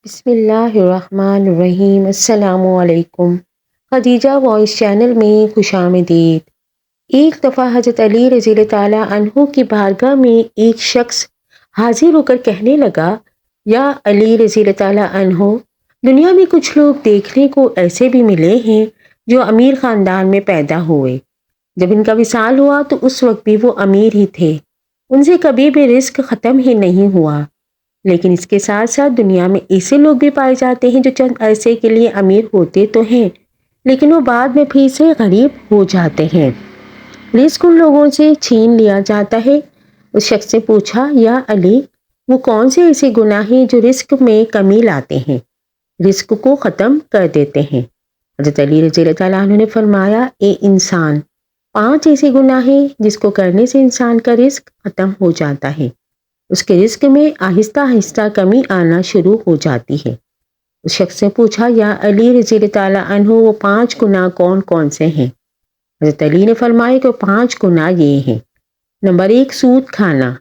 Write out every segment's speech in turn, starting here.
بسم اللہ الرحمن الرحیم۔ السلام علیکم۔ خدیجہ وائس چینل میں خوش آمدید۔ ایک دفعہ حضرت علی رضی اللہ تعالیٰ عنہ کی بارگاہ میں ایک شخص حاضر ہو کر کہنے لگا، یا علی رضی اللہ تعالیٰ عنہ، دنیا میں کچھ لوگ دیکھنے کو ایسے بھی ملے ہیں جو امیر خاندان میں پیدا ہوئے۔ جب ان کا وصال ہوا تو اس وقت بھی وہ امیر ہی تھے، ان سے کبھی بھی رزق ختم ہی نہیں ہوا۔ لیکن اس کے ساتھ ساتھ دنیا میں ایسے لوگ بھی پائے جاتے ہیں جو چند عرصے کے لیے امیر ہوتے تو ہیں، لیکن وہ بعد میں پھر سے غریب ہو جاتے ہیں۔ رزق ان لوگوں سے چھین لیا جاتا ہے۔ اس شخص سے پوچھا، یا علی، وہ کون سے ایسے گناہ ہیں جو رزق میں کمی لاتے ہیں، رزق کو ختم کر دیتے ہیں؟ حضرت علی رضی اللہ تعالیٰ عنہ نے فرمایا، اے انسان، 5 ایسے گناہ ہیں جس کو کرنے سے انسان کا رزق ختم ہو جاتا ہے، اس کے رزق میں آہستہ آہستہ کمی آنا شروع ہو جاتی ہے۔ اس شخص سے پوچھا، یا علی رضی اللہ تعالیٰ عنہ، وہ 5 گناہ کون کون سے ہیں؟ حضرت علی نے فرمایا کہ 5 گناہ یہ ہیں۔ نمبر 1، سود کھانا۔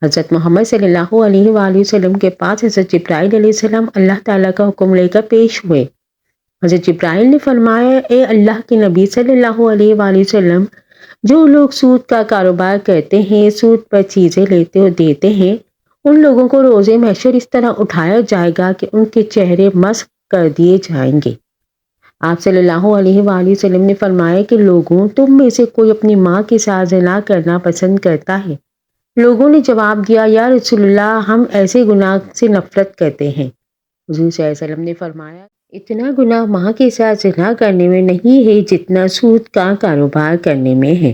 حضرت محمد صلی اللہ علیہ وآلہ وسلم کے پاس حضرت جبرائیل علیہ السلام اللہ تعالیٰ کا حکم لے کر پیش ہوئے۔ حضرت جبرائیل نے فرمایا، اے اللہ کے نبی صلی اللہ علیہ وآلہ وسلم، جو لوگ سود کا کاروبار کرتے ہیں، سود پر چیزیں لیتے اور دیتے ہیں، ان لوگوں کو روز محشر اس طرح اٹھایا جائے گا کہ ان کے چہرے مسخ کر دیے جائیں گے۔ آپ صلی اللہ علیہ وآلہ وسلم نے فرمایا کہ لوگوں، تم میں سے کوئی اپنی ماں کے ساتھ زنا کرنا پسند کرتا ہے؟ لوگوں نے جواب دیا، یا رسول اللہ، ہم ایسے گناہ سے نفرت کرتے ہیں۔ حضور صلی اللہ علیہ وسلم نے فرمایا، اتنا گناہ ماں کے ساتھ زنا کرنے میں نہیں ہے جتنا سود کا کاروبار کرنے میں ہے،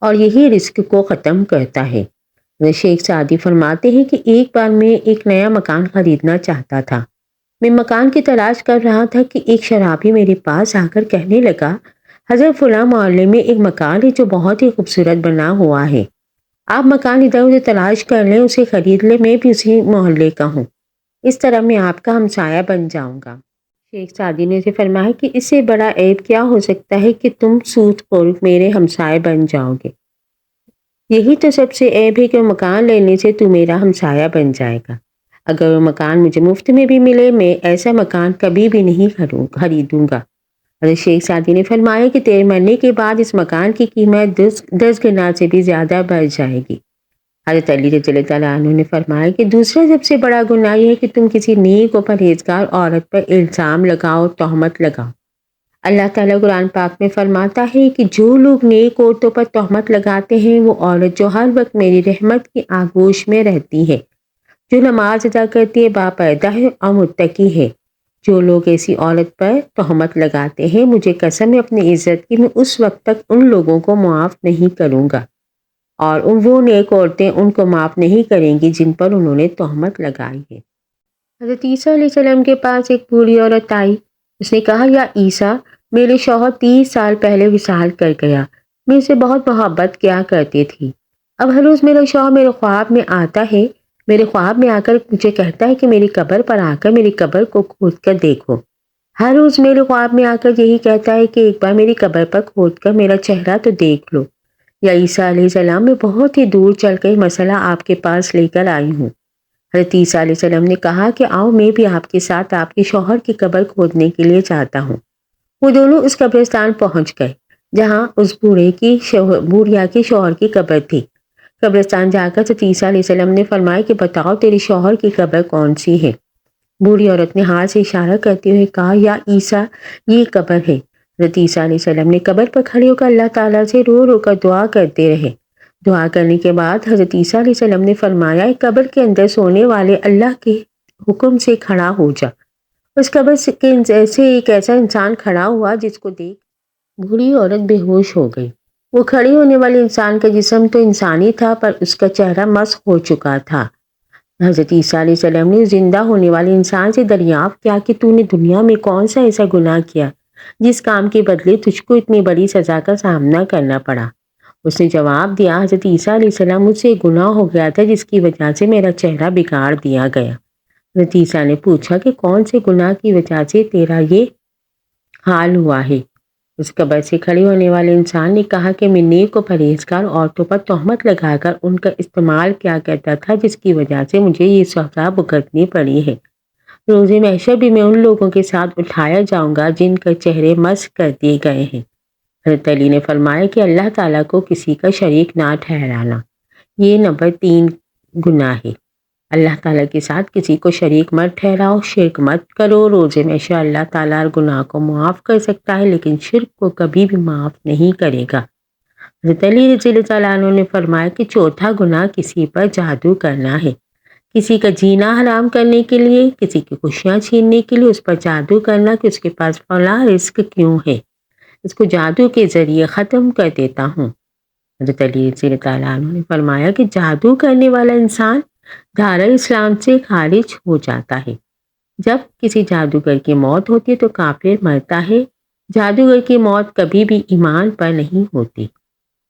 اور یہی رزق کو ختم کرتا ہے۔ شیخ سعدی فرماتے ہیں کہ ایک بار میں ایک نیا مکان خریدنا چاہتا تھا۔ میں مکان کی تلاش کر رہا تھا کہ ایک شرابی میرے پاس آ کر کہنے لگا، حضرت فلاں محلے میں ایک مکان ہے جو بہت ہی خوبصورت بنا ہوا ہے، آپ مکان ادھر ادھر تلاش کر لیں، اسے خرید لیں، میں بھی اسی محلے کا ہوں، اس طرح میں آپ کا ہمسایہ بن جاؤں گا۔ شیخ سعدی نے اسے فرمایا کہ اس سے بڑا عیب کیا ہو سکتا ہے کہ تم سود خور میرے ہمسائے بن جاؤ گے؟ یہی تو سب سے عیب ہے کہ مکان لینے سے تو میرا ہمسایہ بن جائے گا۔ اگر وہ مکان مجھے مفت میں بھی ملے، میں ایسا مکان کبھی بھی نہیں خریدوں گا۔ حضرت شیخ سعدی نے فرمایا کہ تیرے مرنے کے بعد اس مکان کی قیمت 10 گنا سے بھی زیادہ بڑھ جائے گی۔ حضرت علی رضی اللہ تعالیٰ عنہ نے فرمایا کہ دوسرا سب سے بڑا گناہ یہ ہے کہ تم کسی نیک و پرہیزگار عورت پر الزام لگاؤ، تہمت لگاؤ۔ اللہ تعالیٰ قرآن پاک میں فرماتا ہے کہ جو لوگ نیک عورتوں پر تہمت لگاتے ہیں، وہ عورت جو ہر وقت میری رحمت کی آغوش میں رہتی ہے، جو نماز ادا کرتی ہے، باپردہ ہے اور متقی ہے، جو لوگ ایسی عورت پر تہمت لگاتے ہیں، مجھے قسم ہے اپنی عزت کی، میں اس وقت تک ان لوگوں کو معاف نہیں کروں گا، اور وہ نیک عورتیں ان کو معاف نہیں کریں گی جن پر انہوں نے تہمت لگائی ہے۔ حضرت عیسیٰ علیہ السلام کے پاس ایک بوڑھی عورت آئی۔ اس نے کہا، یا عیسیٰ، میرے شوہر 30 سال پہلے وصال کر گیا، میں اسے بہت محبت کیا کرتی تھی۔ اب ہر روز میرا شوہر میرے خواب میں آتا ہے، میرے خواب میں آ کر مجھے کہتا ہے کہ میری قبر پر آ کر میری قبر کو کھود کر دیکھو۔ ہر روز میرے خواب میں آ کر یہی کہتا ہے کہ ایک بار میری قبر پر کھود کر میرا چہرہ تو دیکھ لو۔ یا عیسیٰ علیہ السلام، میں بہت ہی دور چل کر مسئلہ آپ کے پاس لے کر آئی ہوں۔ حضرت عیسیٰ علیہ السلام نے کہا کہ آؤ، میں بھی آپ کے ساتھ آپ کے شوہر کی قبر کھودنے کے لیے چاہتا ہوں۔ وہ دونوں اس قبرستان پہنچ گئے جہاں اس بوڑھیا کے شوہر کی قبر تھی۔ قبرستان جا کر حضرت عیسیٰ علیہ السلام نے فرمایا کہ بتاؤ تیرے شوہر کی قبر کون سی ہے؟ بوڑھی عورت نے ہاتھ سے اشارہ کرتے ہوئے کہا، یا عیسیٰ، یہ قبر ہے۔ حضرت عیسیٰ علیہ السلام نے قبر پر کھڑے ہو کر اللہ تعالیٰ سے رو رو کر دعا کرتے رہے۔ دعا کرنے کے بعد حضرت عیسیٰ علیہ السلام نے فرمایا، قبر کے اندر سونے والے اللہ کے حکم سے کھڑا ہو جا۔ اس قبر سے ایک ایسا انسان کھڑا ہوا جس کو دیکھ بوڑھی عورت بے ہوش ہو گئی۔ وہ کھڑے ہونے والے انسان کا جسم تو انسانی تھا، پر اس کا چہرہ مسخ ہو چکا تھا۔ حضرت عیسیٰ علیہ السلام نے زندہ ہونے والے انسان سے دریافت کیا کہ تو نے دنیا میں کون سا ایسا گناہ کیا جس کام کے بدلے تجھ کو اتنی بڑی سزا کا سامنا کرنا پڑا؟ اس نے جواب دیا، حضرت عیسیٰ علیہ السلام، مجھ سے گناہ ہو گیا تھا جس کی وجہ سے میرا چہرہ بگاڑ دیا گیا۔ حضرت عیسیٰ نے پوچھا کہ کون سے گناہ کی وجہ سے تیرا یہ حال ہوا ہے؟ اس قبر سے کھڑے ہونے والے انسان نے کہا کہ میں نیک و پرہیزگار عورتوں پر تہمت لگا کر ان کا استعمال کیا کرتا تھا، جس کی وجہ سے مجھے یہ سزا بھگتنی پڑی ہے۔ روز محشر بھی میں ان لوگوں کے ساتھ اٹھایا جاؤں گا جن کے چہرے مسح کر دیے گئے ہیں۔ حضرت علی نے فرمایا کہ اللہ تعالیٰ کو کسی کا شریک نہ ٹھہرانا، یہ نمبر 3 گناہ ہے۔ اللہ تعالیٰ کے ساتھ کسی کو شریک مت ٹھہراؤ، شرک مت کرو۔ روز محشر اللہ تعالیٰ گناہ کو معاف کر سکتا ہے لیکن شرک کو کبھی بھی معاف نہیں کرے گا۔ حضرت علی رضی اللہ عنہ نے فرمایا کہ چوتھا گناہ کسی پر جادو کرنا ہے۔ کسی کا جینا حرام کرنے کے لیے، کسی کی خوشیاں چھیننے کے لیے اس پر جادو کرنا کہ اس کے پاس فلاں رزق کیوں ہے، اس کو جادو کے ذریعے ختم کر دیتا ہوں۔ حضرت علی رضی اللہ عنہ نے فرمایا کہ جادو کرنے والا انسان دائرہ اسلام سے خارج ہو جاتا ہے۔ جب کسی جادوگر کی موت ہوتی ہے تو کافر مرتا ہے۔ جادوگر کی موت کبھی بھی ایمان پر نہیں ہوتی۔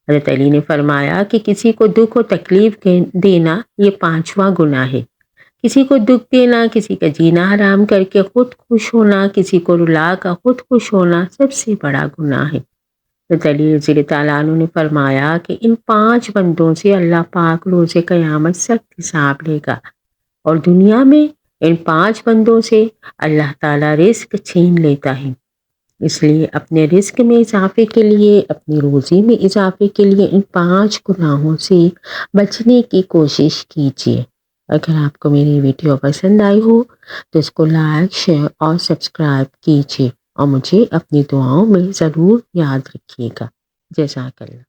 حضرت علی نے فرمایا کہ کسی کو دکھ و تکلیف دینا یہ 5واں گناہ ہے۔ کسی کو دکھ دینا، کسی کا جینا حرام کر کے خود خوش ہونا، کسی کو رلا کر خود خوش ہونا سب سے بڑا گناہ ہے۔ حضرت علی رضی اللہ عنہ نے فرمایا کہ ان 5 بندوں سے اللہ پاک روز قیامت سخت حساب لے گا، اور دنیا میں ان 5 بندوں سے اللہ تعالیٰ رزق چھین لیتا ہے۔ اس لیے اپنے رزق میں اضافے کے لیے، اپنی روزی میں اضافے کے لیے ان 5 گناہوں سے بچنے کی کوشش کیجیے۔ اگر آپ کو میری ویڈیو پسند آئی ہو تو اس کو لائک، شیئر اور سبسکرائب کیجیے، اور مجھے اپنی دعاؤں میں ضرور یاد رکھیے گا۔ جزاک اللہ۔